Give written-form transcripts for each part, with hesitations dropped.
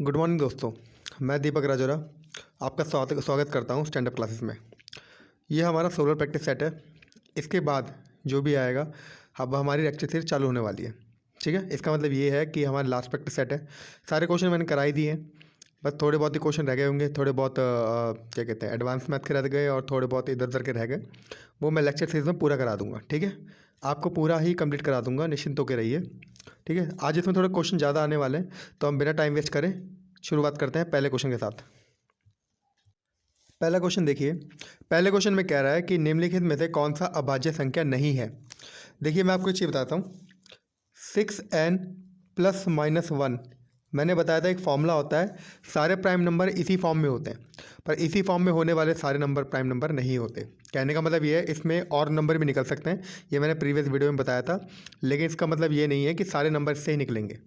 Good morning दोस्तों। मैं दीपक राजौरा आपका स्वागत करता हूं स्टैंड अप क्लासेस में। ये हमारा सोलर प्रैक्टिस सेट है। इसके बाद जो भी आएगा अब हमारी लेक्चर सीरीज चालू होने वाली है। ठीक है, इसका मतलब ये है कि हमारा लास्ट प्रैक्टिस सेट है। सारे क्वेश्चन मैंने करा ही दिए हैं, बस थोड़े बहुत ही क्वेश्चन रह गए होंगे। थोड़े बहुत क्या कहते हैं एडवांस मैथ के रह गए और थोड़े बहुत इधर उधर के रह गए। वो मैं लेक्चर सीरीज में पूरा करा दूंगा। ठीक है, आपको पूरा ही कंप्लीट करा दूंगा, निश्चिंत होकर रहिए। ठीक है, आज इसमें थोड़े क्वेश्चन ज़्यादा आने वाले हैं, तो हम बिना टाइम वेस्ट करें शुरुआत करते हैं पहले क्वेश्चन के साथ। पहला क्वेश्चन देखिए। पहले क्वेश्चन में कह रहा है कि निम्नलिखित में से कौन सा अभाज्य संख्या नहीं है। देखिए मैं आपको एक चीज़ बताता हूँ। 6n प्लस माइनस 1 मैंने बताया था एक फॉर्मूला होता है। सारे प्राइम नंबर इसी फॉर्म में होते हैं, पर इसी फॉर्म में होने वाले सारे नंबर प्राइम नंबर नहीं होते। कहने का मतलब ये है इसमें और नंबर भी निकल सकते हैं, ये मैंने प्रीवियस वीडियो में बताया था। लेकिन इसका मतलब ये नहीं है कि सारे नंबर इससे ही निकलेंगे।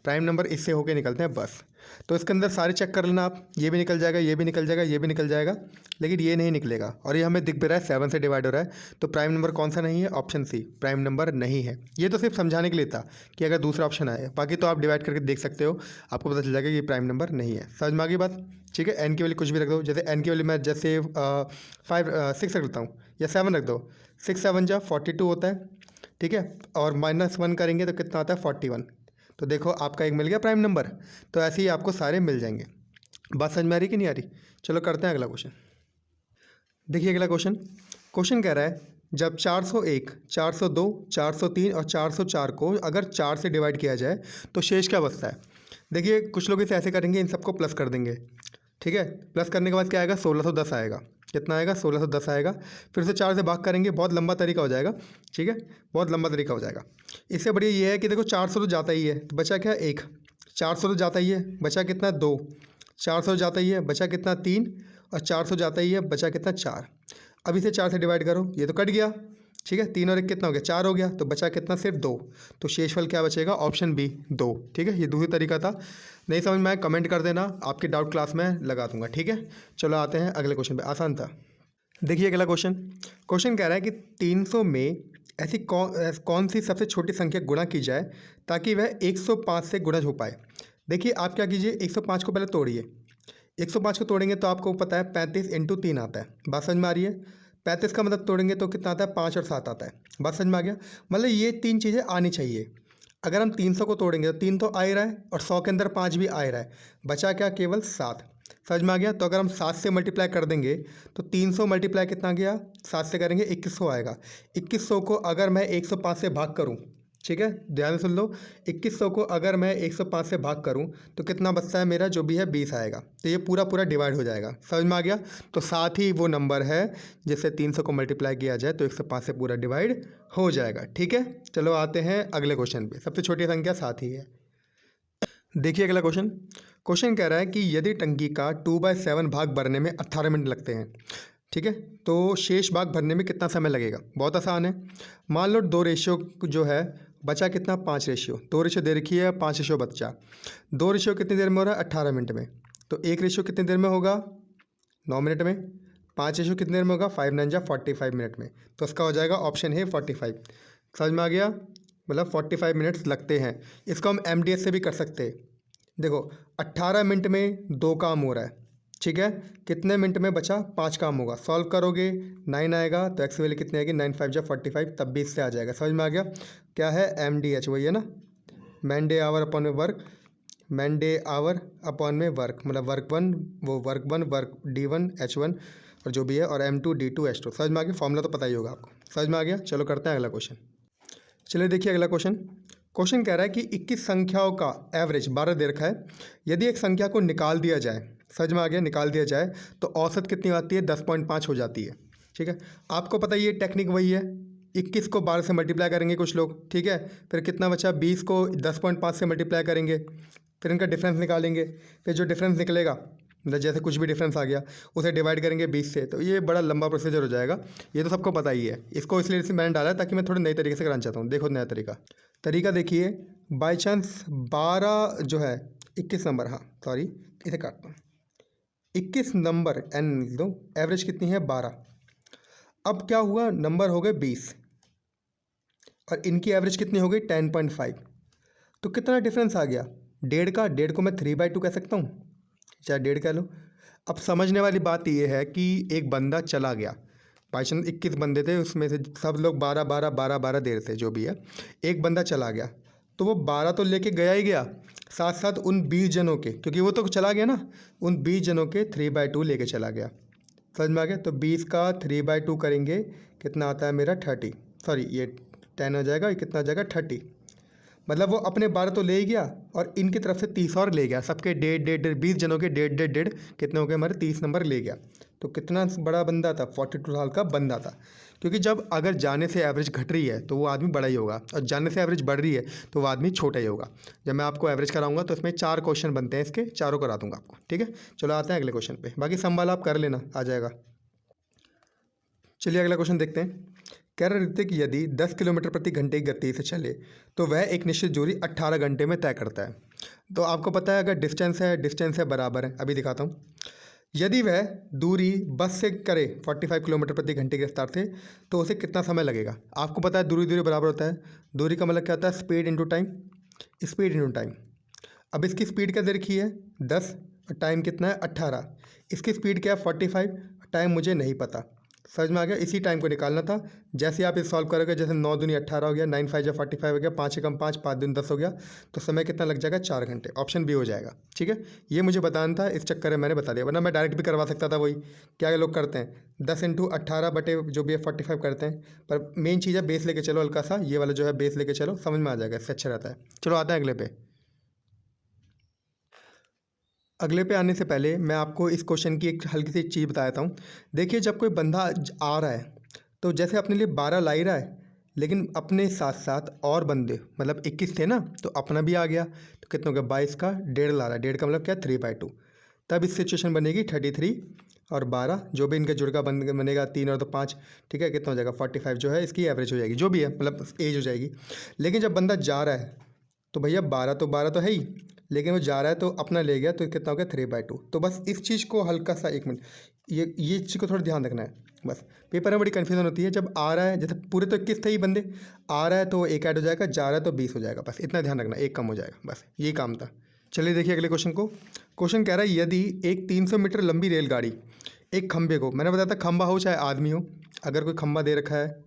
प्राइम नंबर इससे होके निकलते हैं बस। तो इसके अंदर सारे चेक कर लेना आप, ये भी निकल जाएगा, ये भी निकल जाएगा, ये भी निकल जाएगा, लेकिन ये नहीं निकलेगा। और ये हमें दिख भी रहा है 7 से डिवाइड हो रहा है। तो प्राइम नंबर कौन सा नहीं है? ऑप्शन सी, प्राइम नंबर नहीं है। ये तो सिर्फ समझाने के लिए था कि अगर दूसरा ऑप्शन आए, बाकी तो आप डिवाइड करके देख सकते हो, आपको पता चल जाएगा कि ये प्राइम नंबर नहीं है। समझ में आ गई बात? ठीक है, एन की वैल्यू कुछ भी रख दो। जैसे एन की वैल्यू मैं जैसे 6 रख देता हूँ या 7 रख दो। 6 7 जा 42 होता है। ठीक है, और -1 करेंगे तो कितना आता है? 41। तो देखो आपका एक मिल गया प्राइम नंबर। तो ऐसे ही आपको सारे मिल जाएंगे। बात समझ में आ रही कि नहीं आ रही? चलो करते हैं अगला क्वेश्चन। देखिए अगला क्वेश्चन। क्वेश्चन कह रहा है जब 401, 402, 403 और 404 को अगर 4 से डिवाइड किया जाए तो शेष क्या बचता है? देखिए कुछ लोग इसे ऐसे करेंगे, इन सबको प्लस कर देंगे। ठीक है, प्लस करने के बाद क्या आएगा? 1610 आएगा। कितना आएगा? 1610 आएगा। फिर से 4 से भाग करेंगे, बहुत लंबा तरीका हो जाएगा। ठीक है, बहुत लंबा तरीका हो जाएगा। इससे बढ़िया ये है कि देखो 400 तो जाता ही है, तो बचा क्या? 1। 400 तो जाता ही है, बचा कितना? 2। 400 जाता ही है, बचा कितना? 3। और 400 जाता ही है, बचा कितना? 4। अब इसे 4 से डिवाइड करो, ये तो कट गया। ठीक है, 3 और 1 कितना हो गया? 4 हो गया। तो बचा कितना? सिर्फ 2। तो शेषफल क्या बचेगा? Option B, 2। ठीक है, ये दूसरी तरीका था। नहीं समझ में आया कमेंट कर देना, आपके डाउट क्लास में लगा दूंगा। ठीक है, चलो आते हैं अगले क्वेश्चन पे। आसान था। देखिए अगला क्वेश्चन। क्वेश्चन कह रहा है कि 300 में ऐसी कौन सी सबसे छोटी संख्या गुणा की जाए ताकि वह 105 से गुणज हो पाए। देखिए आप क्या कीजिए, 105 को पहले तोड़िए। 105 को तोड़ेंगे तो आपको पता है 35 × 3 आता है। बात समझ में आ रही है? 35 का मतलब तोड़ेंगे तो कितना आता है? 5 और 7 आता है। बात समझ में आ गया? मतलब ये 3 चीज़ें आनी चाहिए। अगर हम 300 को तोड़ेंगे तो 3 तो आ ही रहा है और 100 के अंदर 5 भी आ ही रहा है। बचा क्या? केवल 7। समझ में आ गया? तो अगर हम 7 से मल्टीप्लाई कर देंगे तो 300 मल्टीप्लाई कितना गया? 7 से करेंगे 2100 आएगा। 2100 को अगर मैं 105 से भाग करूं, ठीक है ध्यान से सुन लो, 2100 को अगर मैं 105 से भाग करूं तो कितना बचता है मेरा? जो भी है 20 आएगा। तो ये पूरा पूरा डिवाइड हो जाएगा। समझ में आ गया? तो 7 ही वो नंबर है जिससे 300 को मल्टीप्लाई किया जाए तो 105 से पूरा डिवाइड हो जाएगा। ठीक है, चलो आते हैं अगले क्वेश्चन पे। सबसे छोटी संख्या 7 ही है। देखिए अगला क्वेश्चन। क्वेश्चन कह रहा है कि यदि टंकी का 2/7 भाग भरने में 18 मिनट लगते हैं, ठीक है, तो शेष भाग भरने में कितना समय लगेगा? बहुत आसान है। मान लो 2 रेशियो जो है, बचा कितना? 5 रेशियो। 2 रेशियो दे रखी है, 5 रेशियो बचा। 2 रेशियो कितनी देर में हो रहा है? 18 मिनट में। तो 1 रेशियो कितनी देर में होगा? 9 मिनट में। 5 रेशियो कितनी देर में होगा? 5 9 जा 45 मिनट में। तो इसका हो जाएगा ऑप्शन है 45। समझ में आ गया? मतलब 45 मिनट्स लगते हैं। इसको हम MDS से भी कर सकते हैं। देखो 18 मिनट में 2 काम हो रहा है। ठीक है, कितने मिनट में बचा? 5 काम होगा। सॉल्व करोगे 9 आएगा, तो एक्स वैल्यू कितनी आएगी? 9 5 जा 45, तब भी इससे आ जाएगा। समझ में आ गया? क्या है? MDH, वही है ना, मैन डे आवर अपॉन में work. Man day hour upon में वर्क, मतलब वर्क 1 वो वर्क 1 वर्क D1 H1 और जो भी है, और M2 D2 H2। समझ में आ गया? फॉर्मूला तो पता ही होगा आपको। समझ में आ गया? चलो करते हैं अगला क्वेश्चन। चलिए देखिए अगला क्वेश्चन। क्वेश्चन कह रहा है कि 21 संख्याओं का एवरेज 12 दे रखा है। यदि एक संख्या को निकाल दिया जाए, समझ में आ गया, निकाल दिया जाए तो औसत कितनी आती है? 10.5 हो जाती है। ठीक है, आपको पता है ये टेक्निक वही है। 21 को 12 से मल्टीप्लाई करेंगे कुछ लोग, ठीक है, फिर कितना बचा? 20 को 10.5 से मल्टीप्लाई करेंगे, फिर इनका डिफरेंस निकालेंगे। फिर जो डिफरेंस निकलेगा, मतलब जैसे कुछ भी डिफरेंस आ गया, उसे डिवाइड करेंगे 20 से। तो ये बड़ा लंबा प्रोसीजर हो जाएगा, ये तो सबको पता ही है। इसको इसलिए मैंने डाला है ताकि मैं थोड़े नए तरीके से कराना चाहता हूँ। देखो नया तरीका देखिए। बाई चांस 12 जो है 21 नंबर, हाँ सॉरी इसे काटता हूँ। 21 नंबर n लिख दो, एवरेज कितनी है? 12। अब क्या हुआ? नंबर हो गए 20 और इनकी एवरेज कितनी हो गई? 10.5। तो कितना डिफरेंस आ गया? डेढ़ को मैं 3/2 कह सकता हूँ, चाहे डेढ़ कह लो। अब समझने वाली बात ये है कि एक बंदा चला गया, बाई चांस 21 बंदे थे, उसमें से सब लोग 12 दे रहे थे, जो भी है। एक बंदा चला गया तो वो 12 तो लेके गया ही गया, साथ साथ उन 20 जनों के, क्योंकि वो तो चला गया ना, उन 20 जनों के 3/2 लेके चला गया। समझ में आ गया? तो 20 का 3/2 करेंगे, कितना आता है मेरा 30, सॉरी ये 10 हो जाएगा, ये कितना हो जाएगा 30। मतलब वो अपने 12 तो ले ही गया और इनकी तरफ से 30 और ले गया, सबके 1.5 20 जनों के 1.5 कितने हो गए हमारे 30 नंबर ले गया। तो कितना बड़ा बंदा था, 42 साल का बंदा था। क्योंकि जब अगर जाने से एवरेज घट रही है तो वो आदमी बड़ा ही होगा, और जाने से एवरेज बढ़ रही है तो वो आदमी छोटा ही होगा। जब मैं आपको एवरेज कराऊंगा तो इसमें 4 क्वेश्चन बनते हैं, इसके चारों करा दूंगा आपको, ठीक है। चलो आते हैं अगले क्वेश्चन पे, बाकी संभाल आप कर लेना, आ जाएगा। चलिए अगला क्वेश्चन देखते हैं। कह रहे ऋतिक यदि 10 किलोमीटर प्रति घंटे की गति से चले तो वह एक निश्चित दूरी 18 घंटे में तय करता है। तो आपको पता है अगर डिस्टेंस है बराबर है, अभी दिखाता हूँ। यदि वह दूरी बस से करे 45 किलोमीटर प्रति घंटे की रफ्तार से तो उसे कितना समय लगेगा। आपको पता है दूरी बराबर होता है, दूरी का मतलब क्या होता है, speed into time, speed into time. अब इसकी स्पीड क्या दे रखी है 10 और टाइम कितना है 18, इसकी स्पीड क्या है 45, टाइम मुझे नहीं पता। समझ में आ गया? इसी टाइम को निकालना था। जैसे आप इस सॉल्व करोगे, जैसे 9 दूनी 18 हो गया, 9 5 45 हो गया, 5 एकम 5, 5 दूनी 10 हो गया, तो समय कितना लग जाएगा 4 घंटे। ऑप्शन बी हो जाएगा, ठीक है। ये मुझे बताना था, इस चक्कर में मैंने बता दिया, वरना मैं डायरेक्ट भी करवा सकता था। वही क्या लोग करते हैं 10 इंटू 18 बटे जो भी है 45 करते हैं, पर मेन चीज़ है बेस लेके चलो, हल्का सा ये वाला जो है बेस लेके चलो, समझ में आ जाएगा, इससे अच्छा रहता है। चलो आते हैं अगले पे। अगले पे आने से पहले मैं आपको इस क्वेश्चन की एक हल्की सी चीज़ बता देता हूँ। देखिए जब कोई बंदा आ रहा है तो जैसे अपने लिए 12 ला ही रहा है, लेकिन अपने साथ साथ और बंदे मतलब 21 थे ना, तो अपना भी आ गया, तो कितना हो गया 22 का 1.5 ला रहा है, 1.5 का मतलब क्या 3/2। तब इस सिचुएशन बनेगी 33 और 12 जो भी इनका जुड़का बनेगा 3 और 2 5, ठीक है, कितना हो जाएगा 45 जो है इसकी एवरेज हो जाएगी, जो भी है मतलब एज हो जाएगी। लेकिन जब बंदा जा रहा है तो भैया 12 तो है ही, लेकिन वो जा रहा है तो अपना ले गया, तो कितना हो गया 3/2। तो बस इस चीज़ को हल्का सा 1 मिनट, ये चीज़ को थोड़ा ध्यान रखना है। बस पेपर में बड़ी कन्फ्यूजन होती है, जब आ रहा है जैसे पूरे तो 21 थे ही बंदे, आ रहा है तो 1 ऐड हो जाएगा, जा रहा है तो 20 हो जाएगा, बस इतना ध्यान रखना, 1 कम हो जाएगा, बस यही काम था। चलिए देखिए अगले क्वेश्चन को। क्वेश्चन कह रहा है यदि एक 300 मीटर लंबी रेलगाड़ी एक खंभे को, मैंने बताया था खंभा हो चाहे आदमी हो, अगर कोई खंभा दे रखा है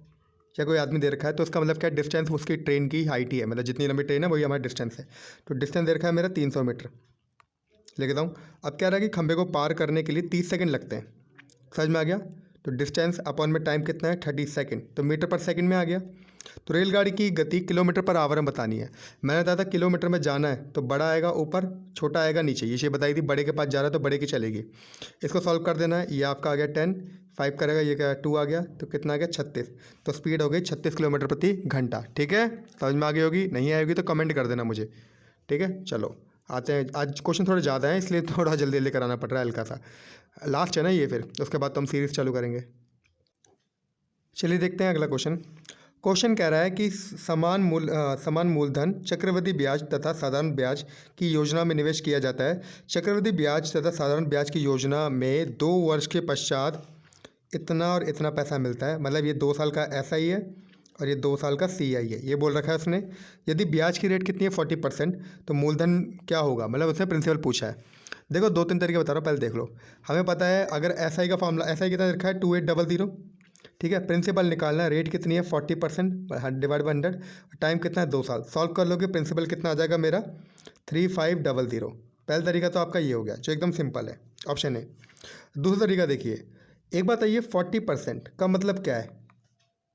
या कोई आदमी दे रखा है तो उसका मतलब क्या डिस्टेंस उसकी ट्रेन की हाइट ही है, मतलब जितनी लंबी ट्रेन है वही हमारा डिस्टेंस है। तो डिस्टेंस दे रखा है मेरा 300 मीटर, लिखता हूँ। अब क्या रहा कि खंभे को पार करने के लिए 30 सेकंड लगते हैं, समझ में आ गया। तो डिस्टेंस अपॉन में टाइम कितना है 30 सेकंड, तो मीटर पर सेकंड में आ गया। तो रेलगाड़ी की गति किलोमीटर पर आवर में बतानी है। मैंने बताया था किलोमीटर में जाना है तो बड़ा आएगा ऊपर, छोटा आएगा नीचे, ये चीज़ बताई थी। बड़े के पास जा रहा है तो बड़े की चलेगी। इसको सॉल्व कर देना है, ये आपका आ गया 10, 5 करेगा, ये क्या 2 आ गया, तो कितना आ गया 36। तो स्पीड हो गई 36 किलोमीटर प्रति घंटा, ठीक है। समझ में आ गई होगी, नहीं आएगी तो कमेंट कर देना मुझे, ठीक है। चलो आते हैं, आज क्वेश्चन थोड़े ज़्यादा हैं इसलिए थोड़ा जल्दी जल्दी कराना पड़ रहा है, हल्का सा लास्ट है ना ये, फिर उसके बाद तो हम सीरीज़ चालू करेंगे। चलिए देखते हैं अगला क्वेश्चन। क्वेश्चन कह रहा है कि समान मूलधन चक्रवृद्धि ब्याज तथा साधारण ब्याज की योजना में निवेश किया जाता है। चक्रवृद्धि ब्याज तथा साधारण ब्याज की योजना में 2 वर्ष के पश्चात इतना और इतना पैसा मिलता है, मतलब ये 2 साल का SI है और ये 2 साल का CI है, ये बोल रखा है उसने। यदि ब्याज की रेट कितनी है 40%, तो मूलधन क्या होगा, मतलब उसने प्रिंसिपल पूछा है। देखो 2-3 तरीके बता रहा हूँ, पहले देख लो। हमें पता है अगर SI का फॉर्मूला, SI कितना रखा है 2800, ठीक है। प्रिंसिपल निकालना है, रेट कितनी है 40% डिवाइड बाई 100, टाइम कितना है 2 साल। सॉल्व कर लोगे प्रिंसिपल कितना आ जाएगा मेरा 3500। पहला तरीका तो आपका ये हो गया जो एकदम सिंपल है, ऑप्शन है। दूसरा तरीका देखिए, एक बात आइए 40% का मतलब क्या है,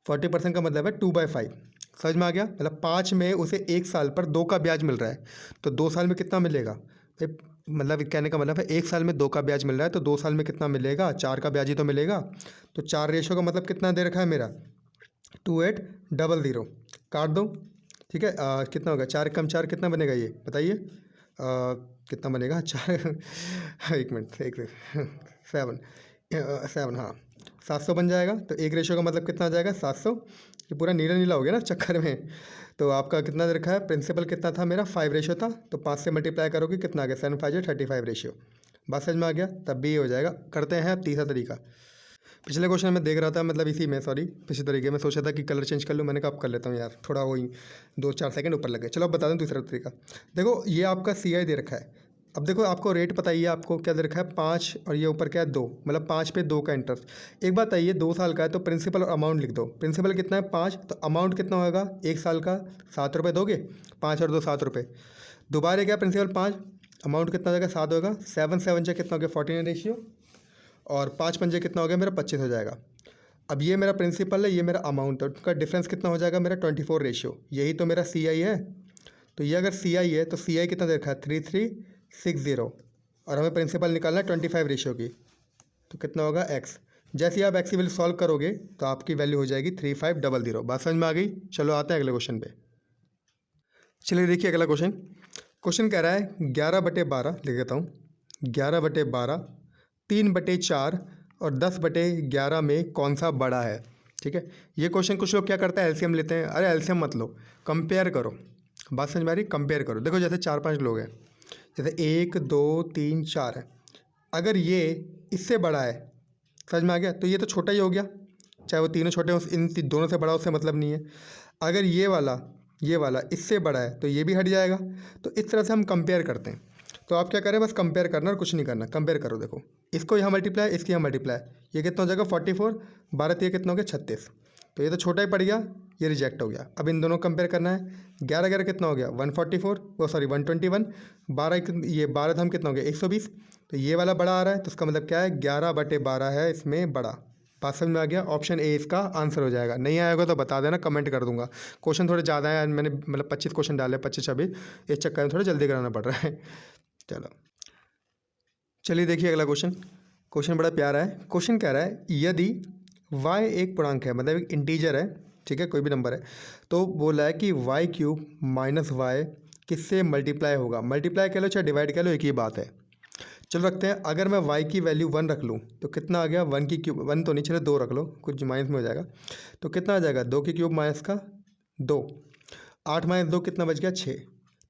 40% का मतलब है 2/5, समझ में आ गया। मतलब 5 में उसे 1 साल पर 2 का ब्याज मिल रहा है, तो 2 साल में कितना मिलेगा भाई, मतलब कहने का मतलब है 1 साल में 2 का ब्याज मिल रहा है तो 2 साल में कितना मिलेगा 4 का ब्याज ही तो मिलेगा। तो 4 रेशो का मतलब कितना दे रखा है मेरा 2800, काट दो, ठीक है। कितना होगा 4 कम 4 कितना बनेगा ये बताइए, कितना बनेगा 4 एक मिनट 7 हाँ 700 बन जाएगा। तो 1 रेशो का मतलब कितना आ जाएगा 700, ये पूरा नीला नीला हो गया ना चक्कर में। तो आपका कितना दे रखा है प्रिंसिपल कितना था मेरा 5 रेशो था, तो 5 से मल्टीप्लाई करोगे कितना आ गया 7 5 35 रेशियो, बात समझ में आ गया। तब भी ये हो जाएगा। करते हैं अब तीसरा तरीका। पिछले क्वेश्चन में देख रहा था, मतलब इसी में, सॉरी, इसी तरीके में सोचा था कि कलर चेंज कर लूँ, मैंने कहा अब कर लेता हूँ यार, थोड़ा वही 2-4 सेकंड ऊपर लग गए। चलो अब बता दूँ दूसरा तरीका। देखो ये आपका CI दे रखा है। अब देखो आपको रेट पता ही है, आपको क्या दे रखा है 5 और ये ऊपर क्या है 2, मतलब 5 पे 2 का इंटरेस्ट। एक बात आइए, 2 साल का है तो प्रिंसिपल और अमाउंट लिख दो। प्रिंसिपल कितना है 5, तो अमाउंट कितना होगा 1 साल का 7 रुपये दोगे, 5 और 2 7 रुपये। दोबारा क्या प्रिंसिपल 5, अमाउंट कितना हो जाएगा 7 होगा, 7 7 से कितना हो गया 49 रेशियो, और 5 पंजे कितना हो गया मेरा 25 हो जाएगा। अब ये मेरा प्रिंसिपल है, ये मेरा अमाउंट है, उसका डिफरेंस कितना हो जाएगा मेरा 24 रेशियो। यही तो मेरा CI है। तो ये अगर CI है तो CI कितना दे रखा है 3360, और हमें प्रिंसिपल निकालना है 25 रेशियो की, तो कितना होगा x। जैसे ही आप x की वैल्यू सॉल्व करोगे तो आपकी वैल्यू हो जाएगी 3500। बात समझ में आ गई। चलो आते हैं अगले क्वेश्चन पे। चलिए देखिए अगला क्वेश्चन कह रहा है 11/12, लिख देता हूँ 11/12, 3/4 और 10/11 में कौन सा बड़ा है। ठीक है, ये क्वेश्चन कुछ लोग क्या करते हैं एलसीएम लेते हैं। अरे एलसीएम मत लो, कंपेयर करो। बात समझ में आ रही, कंपेयर करो। देखो जैसे 4-5 लोग हैं, जैसे 1 2 3 4 है, अगर ये इससे बड़ा है, समझ में आ गया, तो ये तो छोटा ही हो गया, चाहे वो तीनों छोटे हों, इन दोनों से बड़ा उससे मतलब नहीं है। अगर ये वाला इससे बड़ा है तो ये भी हट जाएगा। तो इस तरह से हम कंपेयर करते हैं। तो आप क्या करें, बस कंपेयर करना और कुछ नहीं करना, कंपेयर करो। देखो इसको यहाँ मल्टीप्लाई, इसकी यहाँ मल्टीप्लाई, ये कितना हो जाएगा 44, 12 कितना हो गया 36, तो ये तो छोटा ही पड़ गया, ये रिजेक्ट हो गया। अब इन दोनों कंपेयर करना है। 11 कितना हो गया 144, वो सॉरी 121, 12 ये 12 धाम कितना हो गया 120, तो ये वाला बड़ा आ रहा है, तो इसका मतलब क्या है 11/12 है इसमें बड़ा। बात समझ में आ गया। ऑप्शन ए इसका आंसर हो जाएगा। नहीं आएगा तो बता देना, कमेंट कर दूंगा। क्वेश्चन थोड़े ज़्यादा है, मैंने मतलब 25 क्वेश्चन डाले, 25-26, इस चक्कर में थोड़ा जल्दी कराना पड़ रहा है। चलो चलिए देखिए अगला क्वेश्चन बड़ा प्यारा है। क्वेश्चन कह रहा है यदि y एक पूर्णांक है, मतलब एक इंटीजर है, ठीक है, कोई भी नंबर है, तो बोला है कि y³ - y किससे मल्टीप्लाई होगा। मल्टीप्लाई कह लो चाहे डिवाइड कह लो, एक ही बात है। चलो रखते हैं, अगर मैं y की वैल्यू 1 रख लूँ तो कितना आ गया 1 की क्यूब, 1 तो नहीं, चलो 2 रख लो, कुछ माइनस में हो जाएगा, तो कितना आ जाएगा 2 की क्यूब माइनस का 2, 8 - 2 कितना बच गया 6,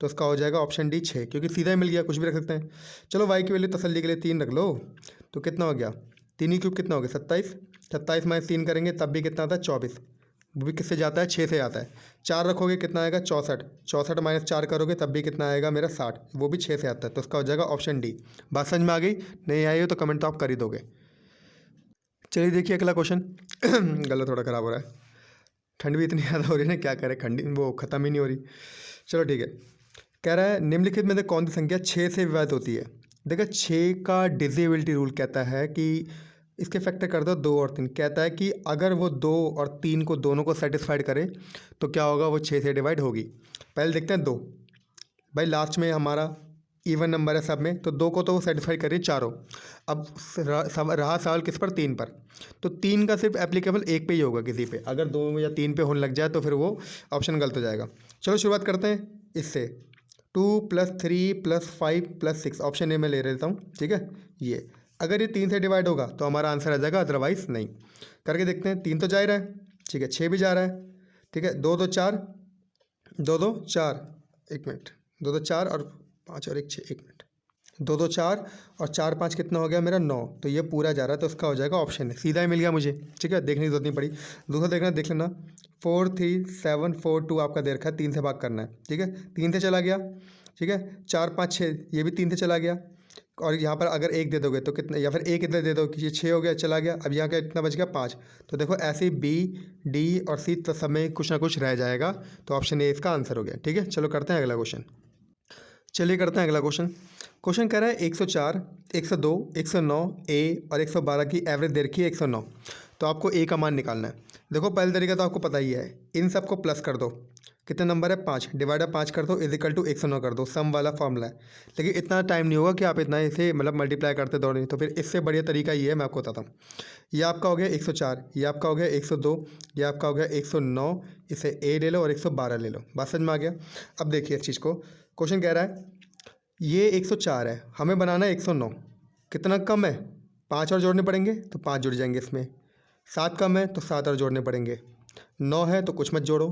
तो इसका हो जाएगा ऑप्शन डी 6, क्योंकि सीधा ही मिल गया, कुछ भी रख सकते हैं। चलो y की वैल्यू तसल्ली के लिए 3 रख लो, तो कितना हो गया 3 की क्यूब कितना हो गया 27, 27 - 3 करेंगे तब भी कितना आता है 24, वो भी किससे जाता है 6 से आता है। 4 रखोगे कितना आएगा 64, 64 - 4 करोगे तब भी कितना आएगा मेरा 60, वो भी 6 से आता है, तो उसका हो जाएगा ऑप्शन डी। बात समझ में आ गई, नहीं आई हो तो कमेंट तो आप कर ही दोगे। चलिए देखिए अगला क्वेश्चन। गला थोड़ा ख़राब हो रहा है, ठंड भी इतनी ज़्यादा हो रही है ना, क्या करें, ठंडी वो ख़त्म ही नहीं हो रही। चलो ठीक है, कह रहा है निम्नलिखित में से कौन सी संख्या 6 से विभाजित होती है। देखो 6 का डिविजिबिलिटी रूल कहता है कि इसके फैक्टर कर दो 2 और 3, कहता है कि अगर वो 2 और 3 को दोनों को सेटिस्फाइड करे तो क्या होगा, वो 6 से डिवाइड होगी। पहले देखते हैं 2, भाई लास्ट में हमारा इवन नंबर है सब में, तो 2 को तो वो सेटिस्फाई करिए चारों। अब रहा सवाल किस पर, 3 पर, तो 3 का सिर्फ एप्लीकेबल एक पे ही होगा, किसी पे अगर 2 या 3 पे होने लग जाए तो फिर वो ऑप्शन गलत हो जाएगा। चलो शुरुआत करते हैं इससे, 2 + 3 + 5 + 6, ऑप्शन ए में ले लेता हूँ, ठीक है। ये अगर ये 3 से डिवाइड होगा तो हमारा आंसर आ जाएगा, अदरवाइज नहीं। करके देखते हैं, 3 तो जा ही रहा है, ठीक है, 6 भी जा रहा है, ठीक है, 2 2 4, 2 2 4, 1 मिनट, 2 2 4 और 5 और 1 6, 1 मिनट, 2 2 4 और 4 5 कितना हो गया मेरा 9, तो ये पूरा जा रहा है, तो उसका हो जाएगा ऑप्शन है, सीधा ही मिल गया मुझे, ठीक है, देखने की जरूरत नहीं पड़ी। दूसरा देखना, देख लेना, 4 3 7 4 2 आपका दे रखा है, 3 से भाग करना है, ठीक है, 3 से चला गया, ठीक है, 4 5 6 ये भी 3 से चला गया, और यहाँ पर अगर 1 दे दोगे तो कितना, या फिर 1 इधर दे दो कि ये 6 हो गया, चला गया। अब यहाँ का इतना बच गया 5, तो देखो ऐसे बी डी और सी तो सब में कुछ ना कुछ रह जाएगा, तो ऑप्शन ए इसका आंसर हो गया, ठीक है। चलो करते हैं अगला क्वेश्चन। चलिए करते हैं अगला क्वेश्चन कह रहा है 104 102 109 ए और 112 की एवरेज दे रखी है 109, तो आपको ए का मान निकालना है। देखो पहले तरीका तो आपको पता ही है, इन सबको प्लस कर दो, कितने नंबर है 5, डिवाइडर 5 कर दो, = 109 कर दो, सम वाला फॉर्मूला है। लेकिन इतना टाइम नहीं होगा कि आप इतना इसे मतलब मल्टीप्लाई करते दौड़ें, तो फिर इससे बढ़िया तरीका ये है, मैं आपको बताता हूँ। ये आपका हो गया 104, ये आपका हो गया 102, ये आपका हो गया 109, इसे ए ले लो और 112 ले लो। बात समझ में आ गया। अब देखिए इस चीज़ को, क्वेश्चन कह रहा है ये 104 है, हमें बनाना है 109, कितना कम है 5 और जोड़ने पड़ेंगे, तो 5 जुड़ जाएंगे इसमें, 7 कम है तो 7 और जोड़ने पड़ेंगे, 9 है तो कुछ मत जोड़ो,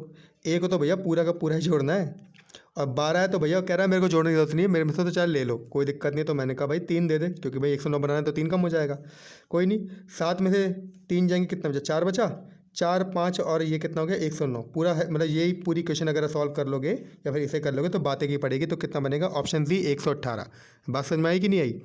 ए को तो भैया पूरा का पूरा ही जोड़ना है, और 12 है तो भैया कह रहा है मेरे को जोड़ने की जरूरत नहीं है, मेरे में से तो चाहे ले लो, कोई दिक्कत नहीं है। तो मैंने कहा भाई 3 दे दे, क्योंकि भाई 109 बनाना है तो 3 कम हो जाएगा। कोई नहीं, 7 में से 3 जाएंगे, कितना बचा? 4 बचा। 4 5 और ये कितना हो गया? 109 पूरा है। मतलब यही पूरी क्वेश्चन अगर सॉल्व कर लोगे या फिर इसे कर लोगे तो बातें की पड़ेगी। तो कितना बनेगा? Option C 118। बात समझ में आई कि नहीं आई?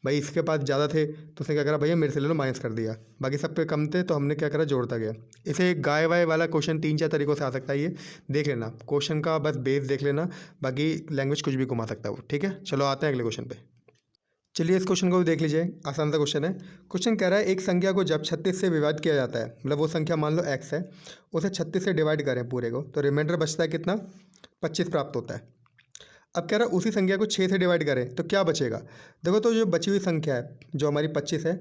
भाई इसके पास ज़्यादा थे तो उसने क्या करा भैया, मेरे से ले लो, माइनस कर दिया। बाकी सब पे कम थे तो हमने क्या करा, जोड़ता गया। इसे गाय वाय वाला क्वेश्चन 3 4 तरीक़ों से आ सकता है, ये देख लेना। क्वेश्चन का बस बेस देख लेना, बाकी लैंग्वेज कुछ भी घुमा सकता है वो। ठीक है, चलो आते हैं अगले क्वेश्चन पे। चलिए इस क्वेश्चन को भी देख लीजिए, आसान सा क्वेश्चन है। क्वेश्चन कह रहा है एक संख्या को जब 36 से विभाजित किया जाता है, मतलब वो संख्या मान लो x है, उसे 36 से डिवाइड करें पूरे को, तो रिमाइंडर बचता है कितना? 25 प्राप्त होता है। अब कह रहा है उसी संख्या को 6 से डिवाइड करें तो क्या बचेगा? देखो, तो जो बची हुई संख्या है जो हमारी 25 है,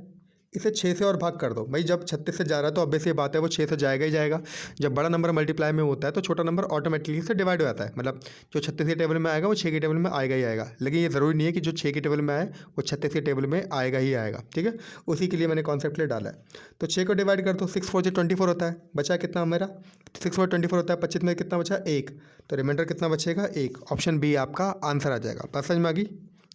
इसे 6 से और भाग कर दो। भाई जब 36 से जा रहा है तो ऑब्वियस ये बात है वो 6 से जाएगा ही जाएगा। जब बड़ा नंबर मल्टीप्लाई में होता है तो छोटा नंबर ऑटोमेटिकली से डिवाइड हो जाता है। मतलब जो 36 के टेबल में आएगा वो 6 के टेबल में आएगा ही आएगा। लेकिन ये ज़रूरी नहीं है कि जो 6 के टेबल में आए वो 36 के टेबल में आएगा ही आएगा। ठीक है, उसी के लिए मैंने कॉन्सेप्ट ले डाला है। तो 6 को डिवाइड कर दो, 6 4 24 होता है। बचा कितना मेरा? 6 4 24 होता है। 25 में कितना बचा? 1। तो रिमाइंडर कितना बचेगा? 1। ऑप्शन बी आपका आंसर आ जाएगा। बात समझ में आ गई?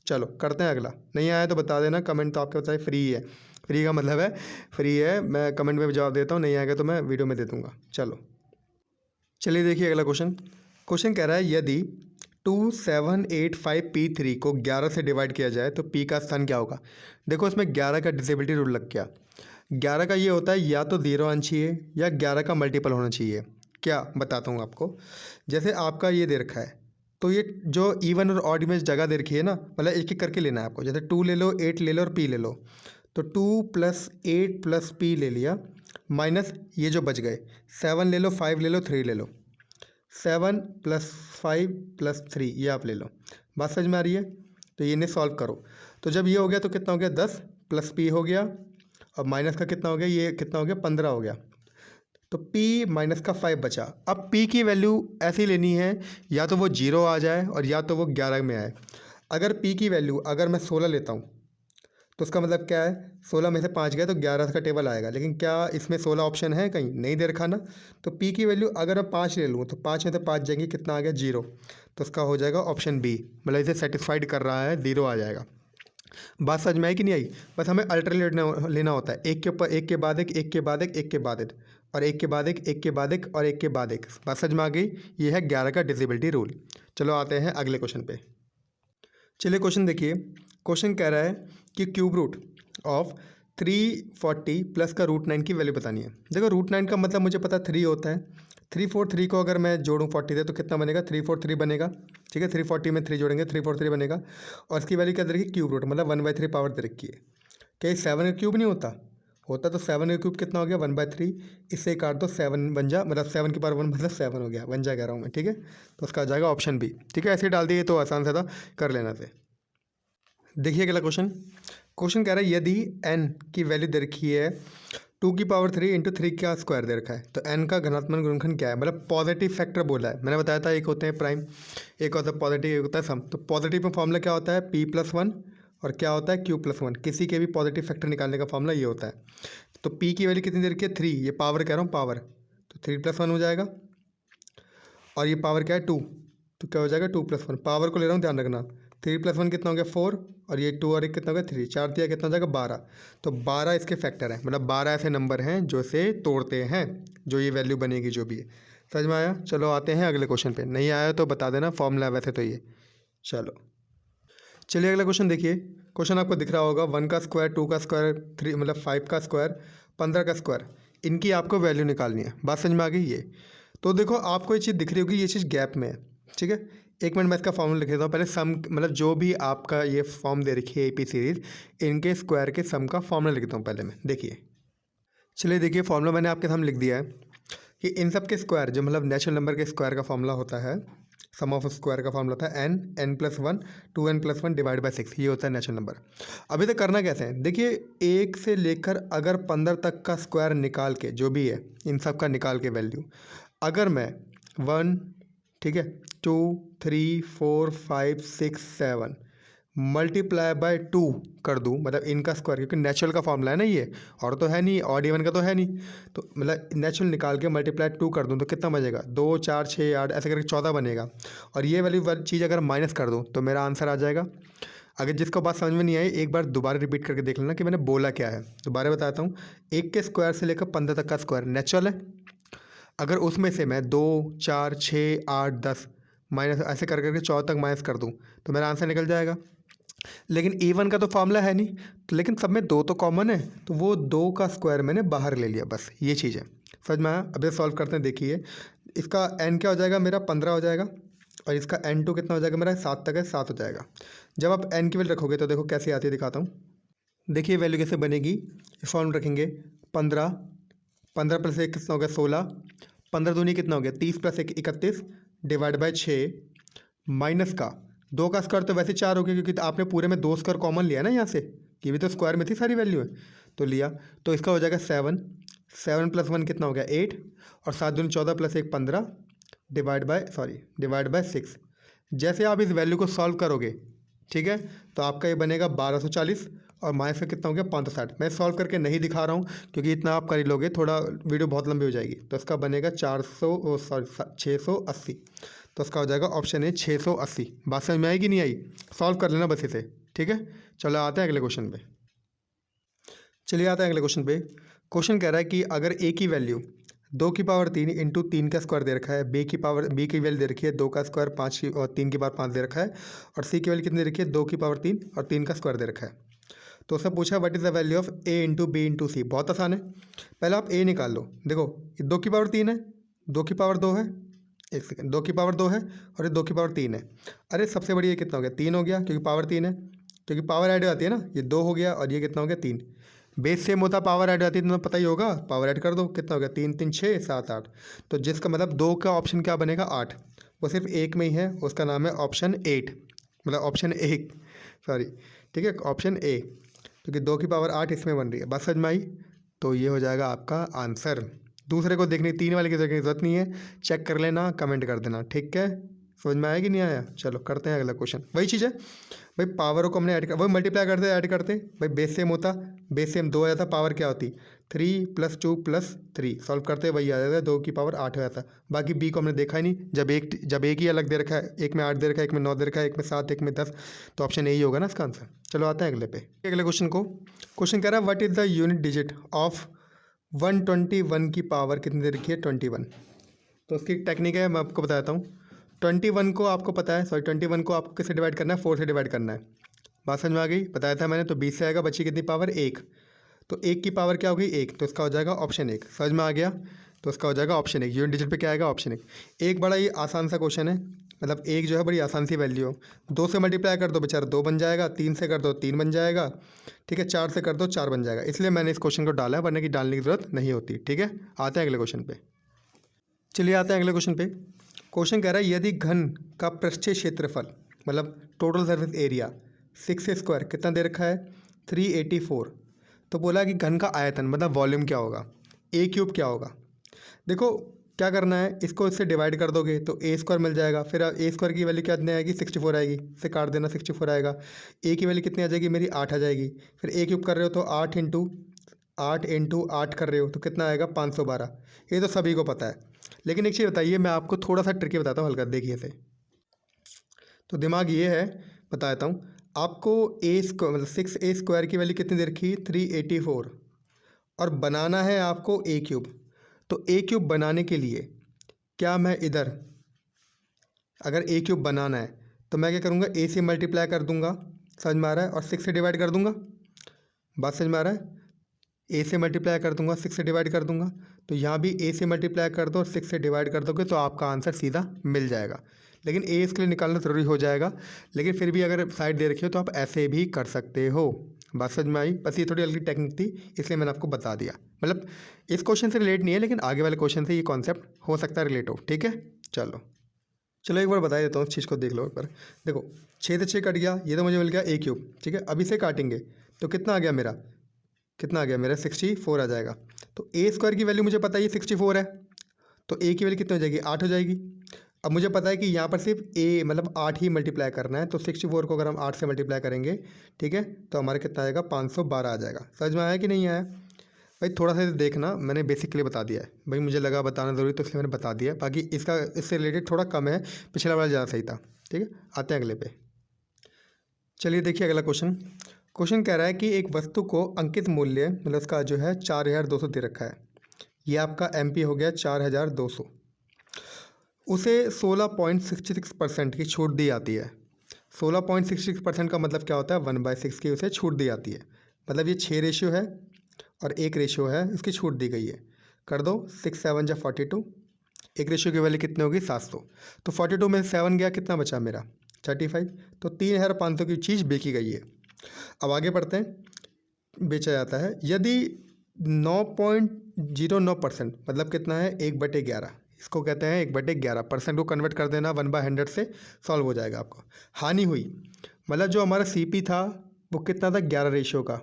चलो करते हैं अगला। नहीं आया तो बता देना, कमेंट तो आपके बताए फ्री है। फ्री का मतलब है फ्री है, मैं कमेंट में जवाब देता हूँ, नहीं आएगा तो मैं वीडियो में दे दूँगा। चलो चलिए देखिए अगला क्वेश्चन। क्वेश्चन कह रहा है यदि 2785P3 को 11 से डिवाइड किया जाए तो P का स्थान क्या होगा? देखो इसमें 11 का डिसेबिलिटी रूल लग गया। 11 का ये होता है या तो 0 आना चाहिए या 11 का मल्टीपल होना चाहिए। क्या बताता हूँ आपको। जैसे आपका ये दे रखा है, तो ये जो इवन और ऑड में जगह दे रखी है ना, मतलब एक एक करके लेना है आपको। जैसे 2 ले लो, 8 ले लो और P ले लो। तो 2 + 8 + P ले लिया, माइनस ये जो बच गए 7 ले लो, 5 ले लो, 3 ले लो। 7 + 5 + 3 ये आप ले लो। बात समझ में आ रही है? तो ये इन्हें सॉल्व करो। तो जब ये हो गया तो कितना हो गया? 10 + P हो गया, और माइनस का कितना हो गया? ये कितना हो गया? 15 हो गया। तो P माइनस का 5 बचा। अब P की वैल्यू ऐसी लेनी है, या तो वो 0 आ जाए और या तो वो 11 में आए। अगर P की वैल्यू अगर मैं 16 लेता हूँ तो उसका मतलब क्या है? 16 में से 5 गया तो 11 का टेबल आएगा। लेकिन क्या इसमें 16 ऑप्शन है? कहीं नहीं दे रखा ना। तो P की वैल्यू अगर मैं 5 ले लूँ तो 5 में से 5 जाएंगे, कितना आ गया? 0। तो उसका हो जाएगा ऑप्शन बी, मतलब इसे सेटिस्फाइड कर रहा है, 0 आ जाएगा। बात समझ में आई कि नहीं आई? बस हमें अल्टरनेट लेना होता है, एक के ऊपर एक के बाद एक, एक के बाद एक, एक के बाद एक, और एक के बाद एक, एक के बाद एक, और एक के बाद एक। बात समझ में आ गई? ये है 11 का डिसेबिलिटी रूल। चलो आते हैं अगले क्वेश्चन पे। चलिए क्वेश्चन देखिए। क्वेश्चन कह रहा है कि क्यूब रूट ऑफ 340 प्लस का √9 की वैल्यू बतानी है। देखो √9 का मतलब मुझे पता 3 होता है। 343 को अगर मैं जोड़ूँ 40 से तो कितना बनेगा? 343 बनेगा। ठीक है, 340 में 3 जोड़ेंगे 343 बनेगा। और इसकी वैल्यू क्या दे रखी है? क्यूब रूट, मतलब 1/3 पावर दे रखी है। क्या ये 7 का क्यूब नहीं होता? होता तो 7 का क्यूब कितना हो गया? 1/3। इससे काट दो, 7 बन जा, मतलब 7 की पावर 1 मतलब 7 हो गया, बन जा कह रहा हूँ मैं। ठीक है, तो उसका आ जाएगा ऑप्शन बी। ठीक है, ऐसे डाल दिए तो आसान सा था, कर लेना से। देखिए अगला क्वेश्चन। क्वेश्चन कह रहा है यदि n की वैल्यू दे रखी है 2⁵ इंटू 3 का स्क्वायर दे रखा है, तो n का घनात्मक गुणनखंड क्या है? मतलब पॉजिटिव फैक्टर बोला है। मैंने बताया था एक होते हैं प्राइम, एक होता है पॉजिटिव, एक होता है सम। तो पॉजिटिव में फॉर्मूला क्या होता है? p+1, और क्या होता है? q+1। किसी के भी पॉजिटिव फैक्टर निकालने का फॉर्मूला ये होता है। तो p की वैल्यू कितनी दे रखी है? 3। ये पावर कह रहा हूँ, पावर, तो 3+1 हो जाएगा। और ये पावर क्या है? 2, तो क्या हो जाएगा? 2+1। पावर को ले रहा हूँ, ध्यान रखना। 3+1 कितना हो गया? 4, और ये 2 और 1 कितना हो गया? 3। 4 दिया कितना हो जाएगा? 12। तो 12 इसके फैक्टर हैं, मतलब 12 ऐसे नंबर हैं जो इसे तोड़ते हैं, जो ये वैल्यू बनेगी जो भी है। समझ में आया? चलो आते हैं अगले क्वेश्चन पे। नहीं आया तो बता देना, फॉर्मूला वैसे तो ये। चलो चलिए अगला क्वेश्चन देखिए। क्वेश्चन आपको दिख रहा होगा 1 का स्क्वायर, 2 का स्क्वायर, 3 मतलब 5 का स्क्वायर, 15 का स्क्वायर, इनकी आपको वैल्यू निकालनी है। बात समझ में आ गई? ये तो देखो आपको ये चीज़ दिख रही होगी, ये चीज़ गैप में है। ठीक है, एक मिनट मैं इसका फॉर्मूला लिख देता हूँ पहले। सम मतलब जो भी आपका ये फॉर्म दे रखी है AP सीरीज़, इनके स्क्वायर के सम का फॉर्मूला लिखता हूँ पहले मैं। देखिए, चलिए देखिए फॉर्मूला मैंने आपके सामने लिख दिया है कि इन सब के स्क्वायर, जो मतलब नेचुरल नंबर के स्क्वायर का फॉर्मूला होता है, सम ऑफ स्क्वायर का फॉर्मूला था n+1 2n+1 डिवाइड बाई 6, ये होता है नेचुरल नंबर। अभी तक करना कैसे है? देखिए, 1 से लेकर अगर 15 तक का स्क्वायर निकाल के, जो भी है इन सब का निकाल के वैल्यू, अगर मैं 1, ठीक है, 2 3 4 5 6 7 मल्टीप्लाई बाय 2 कर दूं, मतलब इनका स्क्वायर, क्योंकि नेचुरल का फॉर्मूला है ना ये, और तो है नहीं, ऑड इवन का तो है नहीं, तो मतलब नेचुरल निकाल के मल्टीप्लाई 2 कर दूं तो कितना बचेगा, 2 4 6 8 ऐसे करके 14 बनेगा। और ये वाली चीज़ अगर माइनस कर दूँ तो मेरा आंसर आ जाएगा। अगर जिसको बात समझ में नहीं आई एक बार दोबारा रिपीट करके देख लेना कि मैंने बोला क्या है। दोबारा बताता हूँ, 1 के स्क्वायर से लेकर 15 तक का स्क्वायर नेचुरल है। अगर उसमें से मैं 2 4 6 8 10 माइनस ऐसे कर करके 14 तक माइनस कर दूँ तो मेरा आंसर निकल जाएगा। लेकिन A1 का तो फॉर्मूला है नहीं, तो लेकिन सब में 2 तो कॉमन है, तो वो 2 का स्क्वायर मैंने बाहर ले लिया, बस ये चीज़ है। समझ में आया? अब ये सॉल्व करते हैं, देखिए इसका n क्या हो जाएगा, मेरा 15 हो जाएगा, और इसका n2 कितना हो जाएगा, मेरा 7 तक है, 7 हो जाएगा। जब आप n की वैल्यू रखोगे तो देखो कैसे आती है, दिखाता हूँ। देखिए वैल्यू कैसे बनेगी, इस फॉर्म में रखेंगे 15, 15 प्लस 1 कितना हो गया 16, 15 दूनी कितना हो गया 30 प्लस 1 31, डिवाइड बाय 6, माइनस का 2 का स्क्वायर तो वैसे 4 हो गया, क्योंकि आपने पूरे में 2 स्क्वायर कॉमन लिया ना यहाँ से, ये भी तो स्क्वायर में थी सारी वैल्यू है, तो लिया, तो इसका हो जाएगा 7, 7 प्लस 1 कितना हो गया 8, और 7 दूनी 14 प्लस 1 15, डिवाइड बाय 6। जैसे आप इस वैल्यू को सॉल्व करोगे, ठीक है, तो आपका ये बनेगा 1240, और माइनस का कितना हो गया 560। मैं सॉल्व करके नहीं दिखा रहा हूँ क्योंकि इतना आप कर ही लोगे, थोड़ा वीडियो बहुत लंबी हो जाएगी, तो इसका बनेगा 680। तो इसका हो जाएगा ऑप्शन ए 680। बात समझ में आएगी नहीं आई, सॉल्व कर लेना बस इसे, ठीक है। चलो आते हैं अगले क्वेश्चन पे। चलिए आते हैं अगले क्वेश्चन पे। क्वेश्चन कह रहा है कि अगर ए की वैल्यू 2 की पावर 3 इंटू 3 का स्क्वायर दे रखा है, बी की वैल्यू दे रखी है 2 का स्क्वायर 5 की और 3 की पावर 5 दे रखा है, और सी की वैल्यू कितनी दे रखी है 2 की पावर 3 और 3 का स्क्वायर दे रखा है। तो उसने पूछा what is the value of a into b into c. बहुत आसान है, पहले आप ए निकाल लो। देखो ये 2 की पावर 3 है, 2 की पावर 2 है, एक सेकेंड, 2 की पावर 2 है और ये 2 की पावर 3 है। अरे सबसे बड़ी ये कितना हो गया 3 हो गया, क्योंकि पावर 3 है, क्योंकि पावर ऐड हो जाती है ना, ये 2 हो गया और ये कितना हो गया 3। बेस सेम होता पावर ऐड हो जाती है, तो पता ही होगा, पावर ऐड कर दो, कितना हो गया 3 3 6 7 8। तो जिसका मतलब 2 का ऑप्शन क्या बनेगा 8, वो सिर्फ एक में ही है, उसका नाम है ऑप्शन 8, मतलब ऑप्शन ए, सॉरी, ठीक है, ऑप्शन ए, क्योंकि 2 की पावर 8 इसमें बन रही है। बस समझ में आई? तो ये हो जाएगा आपका आंसर। दूसरे को देखने 3 वाले की देखने की जरूरत नहीं है, चेक कर लेना, कमेंट कर देना, ठीक है। समझ में आया कि नहीं आया? चलो करते हैं अगला क्वेश्चन। वही चीज़ है भाई, पावरों को हमने ऐड कर, वही मल्टीप्लाई करते ऐड करते भाई, बेस सेम होता, बेस सेम 2 आ जाता, पावर क्या होती 3 + 2 + 3, सॉल्व करते वही आ जाता है, 2 की पावर 8 हो जाता। बाकी बी को हमने देखा ही नहीं, जब एक ही अलग दे रखा है, एक में 8 दे रखा है, एक में 9 दे रखा है, एक में 7, एक में 10, तो ऑप्शन यही होगा ना इसका आंसर। चलो आते हैं अगले पे, अगले क्वेश्चन को। क्वेश्चन कह रहा है what is the unit digit of 121 की पावर कितनी दे रखी है 21। तो उसकी टेक्निक है, मैं आपको बताता हूँ। 21 को आपको पता है, सॉरी 21 को आपको किससे डिवाइड करना है, 4 से डिवाइड करना है। बात समझ में आ गई? बताया था मैंने। तो 20 से आएगा, बची कितनी पावर 1, तो 1 की पावर क्या होगी 1, तो इसका हो जाएगा ऑप्शन 1। समझ में आ गया? तो इसका हो जाएगा ऑप्शन 1। यूनिट डिजिट पे क्या आएगा ऑप्शन 1। एक बड़ा ही आसान सा क्वेश्चन है, मतलब एक जो है बड़ी आसान सी वैल्यू हो, 2 से मल्टीप्लाई कर दो बेचारा 2 बन जाएगा, 3 से कर दो 3 बन जाएगा, ठीक है, 4 से कर दो 4 बन जाएगा, इसलिए मैंने इस क्वेश्चन को डाला है, वरना की डालने की ज़रूरत नहीं होती, ठीक है। आते हैं अगले क्वेश्चन पे। चलिए आते हैं अगले क्वेश्चन पे। क्वेश्चन कह रहा है यदि घन का पृष्ठीय क्षेत्रफल, मतलब टोटल सरफेस एरिया 6 स्क्वायर कितना दे रखा है 384, तो बोला कि घन का आयतन मतलब वॉल्यूम क्या होगा, ए क्यूब क्या होगा। देखो क्या करना है, इसको इससे डिवाइड कर दोगे तो ए स्क्वायर मिल जाएगा, फिर ए स्क्वायर की वैल्यू क्या आएगी 64 आएगी, इसे काट देना 64 आएगा। ए की वैल्यू कितनी आ जाएगी मेरी 8 आ जाएगी, फिर ए क्यूब कर रहे हो तो 8 इंटू 8 कर रहे हो तो कितना आएगा 512। ये तो सभी को पता है, लेकिन एक चीज़ बताइए, मैं आपको थोड़ा सा ट्रिकी बताता हूँ, हल्का देखिए इसे। तो दिमाग ये है, बता देता हूँ आपको, ए स्क्वायर मतलब 6a स्क्वायर की वैल्यू कितनी दे रखी 384, और बनाना है आपको ए क्यूब। तो ए क्यूब बनाने के लिए क्या मैं इधर, अगर ए क्यूब बनाना है तो मैं क्या करूँगा, ए से मल्टीप्लाई कर दूंगा, समझ में आ रहा है, और 6 से डिवाइड कर दूंगा। बात समझ में आ रहा है? ए से मल्टीप्लाई कर दूंगा, 6 से डिवाइड कर दूंगा, तो यहाँ भी ए से मल्टीप्लाई कर दो और 6 से डिवाइड कर दोगे तो आपका आंसर सीधा मिल जाएगा। लेकिन ए इसके लिए निकालना ज़रूरी हो जाएगा, लेकिन फिर भी अगर साइड दे रखी हो तो आप ऐसे भी कर सकते हो। बात समझ में आई? बस ये थोड़ी हल्की टेक्निक थी, इसलिए मैंने आपको बता दिया। मतलब इस क्वेश्चन से रिलेट नहीं है, लेकिन आगे वाले क्वेश्चन से ये कॉन्सेप्ट हो सकता है रिलेट हो, ठीक है। चलो चलो एक बार बता देता हूँ, इस चीज़ को देख लो एक बार। देखो 6 से 6 कट गया, ये तो मुझे मिल गया ए क्यूब, ठीक है। अब इसे काटेंगे तो कितना आ गया मेरा, कितना आ गया मेरा 64 आ जाएगा। तो ए स्क्वायर की वैल्यू मुझे पता है ये 64 है, तो ए की वैल्यू कितनी हो जाएगी 8 हो जाएगी। अब मुझे पता है कि यहाँ पर सिर्फ ए मतलब 8 ही मल्टीप्लाई करना है, तो 64 को अगर हम 8 से मल्टीप्लाई करेंगे, ठीक है, तो हमारा कितना आएगा, 512 आ जाएगा। समझ में आया कि नहीं आया भाई? थोड़ा सा देखना, मैंने बेसिकली बता दिया है भाई, मुझे लगा बताना ज़रूरी तो इसलिए मैंने बता दिया। बाकी इसका इससे रिलेटेड थोड़ा कम है, पिछला वाला ज़्यादा सही था। ठीक है, आते हैं अगले पे। चलिए देखिए अगला क्वेश्चन। क्वेश्चन कह रहा है कि एक वस्तु को अंकित मूल्य मतलब उसका जो है 4200 दे रखा है। ये आपका MP हो गया 4200। उसे 16.66% की छूट दी जाती है। 16.66% का मतलब क्या होता है, 1/6 की उसे छूट दी जाती है। मतलब ये 6 रेशियो है और 1 रेशियो है, इसकी छूट दी गई है। कर दो, 6 7 जा 42। एक रेशियो की वैल्यू कितनी होगी, 700। तो 42 में 7 गया, कितना बचा मेरा, 35। तो 3500 की चीज़ बेची गई है। अब आगे बढ़ते हैं। बेचा जाता है यदि 9.09% मतलब कितना है, 1/11, इसको कहते हैं 1/11%। को कन्वर्ट कर देना 1/100 से, सॉल्व हो जाएगा आपको। हानि हुई मतलब जो हमारा CP था वो कितना था, 11 रेशियो का,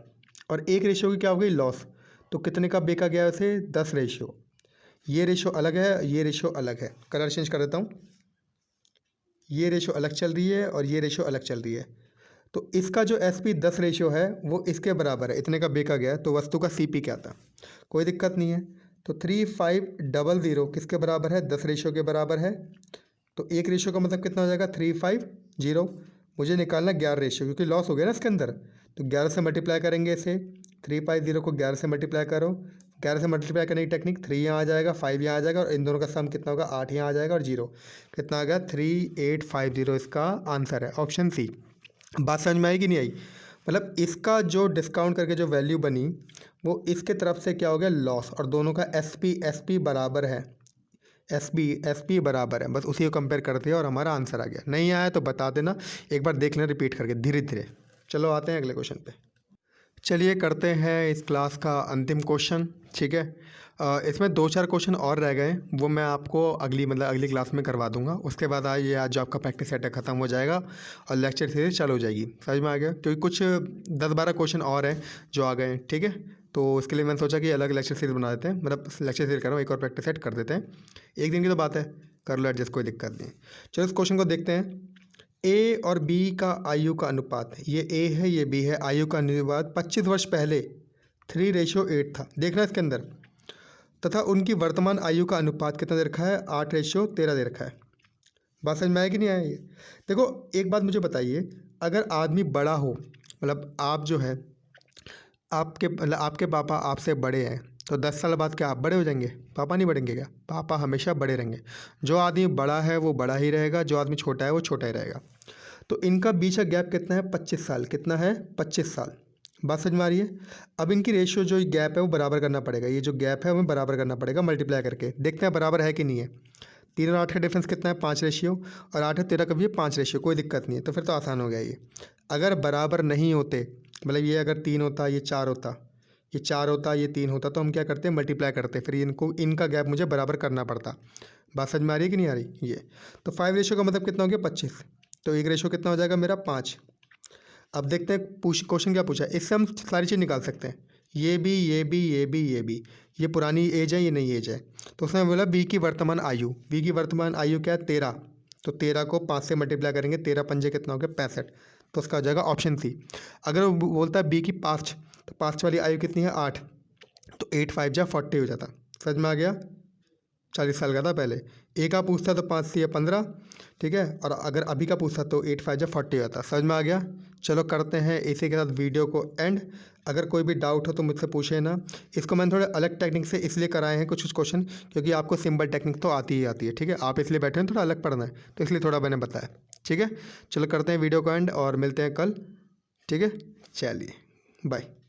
और 1 रेशियो की क्या हो गई, लॉस। तो कितने का बेचा गया उसे, 10 रेशियो। ये रेशियो अलग है, ये रेशियो अलग है। कलर चेंज कर देता हूँ, ये रेशियो अलग चल रही है और ये रेशियो अलग चल रही है। तो इसका जो SP 10 रेशियो है वो इसके बराबर है, इतने का बेचा गया, तो वस्तु का CP क्या था, कोई दिक्कत नहीं है। तो 3500 किसके बराबर है, 10 रेशियो के बराबर है। तो 1 रेशियो का मतलब कितना हो जाएगा, 350। मुझे निकालना 11 रेशियो, क्योंकि लॉस हो गया ना इसके अंदर। तो 11 से मल्टीप्लाई करेंगे इसे, 350 को 11 से मल्टीप्लाई करो। 11 से मल्टीप्लाई करने की टेक्निक, 3 यहाँ आ जाएगा, 5 यहाँ आ जाएगा, और इन दोनों का सम कितना होगा, 8 यहाँ आ जाएगा, और 0 कितना आ गया, 3850 इसका आंसर है, ऑप्शन C। बात समझ में आई कि नहीं आई? मतलब इसका जो डिस्काउंट करके जो वैल्यू बनी वो इसके तरफ से क्या हो गया, लॉस, और दोनों का SP बराबर है, SP बराबर है, बस उसी को कंपेयर करते हैं और हमारा आंसर आ गया। नहीं आया तो बता देना, एक बार देख लें रिपीट करके धीरे धीरे। चलो आते हैं अगले क्वेश्चन पे। चलिए करते हैं इस क्लास का अंतिम क्वेश्चन। ठीक है, इसमें 2-4 क्वेश्चन और रह गए, वो मैं आपको अगली क्लास में करवा दूंगा। उसके बाद आज जो आपका प्रैक्टिस सेट है ख़त्म हो जाएगा और लेक्चर सीरीज चालू हो जाएगी। समझ में आ गया? क्योंकि कुछ 10-12 क्वेश्चन और हैं जो आ गए हैं। ठीक है, तो इसके लिए मैंने सोचा कि अलग लेक्चर सीरीज बना देते हैं, मतलब लेक्चर सीरीज कर रहा हूँ, एक और प्रैक्टिस सेट कर देते हैं। एक दिन की तो बात है, कर लो एडजस्ट, कोई दिक्कत नहीं। चलो इस क्वेश्चन को देखते हैं। A और B का आयु का अनुपात, ये A है ये B है, आयु का अनुपात 25 वर्ष पहले 3:8 था। देखना इसके अंदर, तथा उनकी वर्तमान आयु का अनुपात कितना दे रखा है, 8:13 दे रखा है। बात समझ में आया कि नहीं आया? ये देखो, एक बात मुझे बताइए, अगर आदमी बड़ा हो, मतलब आप जो है आपके पापा आपसे बड़े हैं, तो 10 साल बाद क्या आप बड़े हो जाएंगे? पापा नहीं बढ़ेंगे क्या? पापा हमेशा बड़े रहेंगे। जो आदमी बड़ा है वो बड़ा ही रहेगा, जो आदमी छोटा है वो छोटा ही रहेगा। तो इनका बीच का गैप कितना है, 25 साल। कितना है, 25 साल। बात समझ में आ रही है? अब इनकी रेशियो जो गैप है वो बराबर करना पड़ेगा, ये जो गैप है हमें बराबर करना पड़ेगा मल्टीप्लाई करके। देखते हैं बराबर है कि नहीं है। 3 और 8 का डिफरेंस कितना है, 5 रेशियो, और 8 और 13 का भी 5 रेशियो, कोई दिक्कत नहीं है। तो फिर तो आसान हो गया ये। अगर बराबर नहीं होते, मतलब ये अगर 3 होता, ये 4 होता, ये 4 होता, ये 3 होता, तो हम क्या करते हैं, मल्टीप्लाई करते, फिर इनका गैप मुझे बराबर करना पड़ता। बात समझ में आ रही है कि नहीं आ रही? ये तो 5 रेशियो का मतलब कितना हो गया, 25। तो 1 रेशियो कितना हो जाएगा मेरा, 5। अब देखते हैं क्वेश्चन क्या पूछा है। इससे हम सारी चीज़ निकाल सकते हैं, ये भी, ये भी, ये भी, ये भी। ये पुरानी एज है, ये नई एज है। तो उसने बोला B की वर्तमान आयु, B की वर्तमान आयु क्या है, 13। तो 13 को 5 से मल्टीप्लाई करेंगे, 13 पंजे कितना हो गया, 65। तो उसका हो जाएगा ऑप्शन C। अगर वो बोलता है B की 5, तो 5 वाली आयु कितनी है, 8। तो 8 5 जा 40 हो जाता। समझ में आ गया? 40 साल का था पहले। ए का पूछता तो 5 से 15, ठीक है, और अगर अभी का पूछता तो 8 5 जा 40 होता। समझ में आ गया? चलो करते हैं इसी के साथ वीडियो को एंड। अगर कोई भी डाउट हो तो मुझसे पूछे ना। इसको मैंने थोड़े अलग टेक्निक से इसलिए कराए हैं कुछ क्वेश्चन, क्योंकि आपको सिंपल टेक्निक तो आती ही आती है। ठीक है, आप इसलिए बैठे हैं थोड़ा अलग पढ़ना है, तो इसलिए थोड़ा मैंने बताया। ठीक है, चलो करते हैं वीडियो को एंड और मिलते हैं कल। ठीक है, चलिए बाय।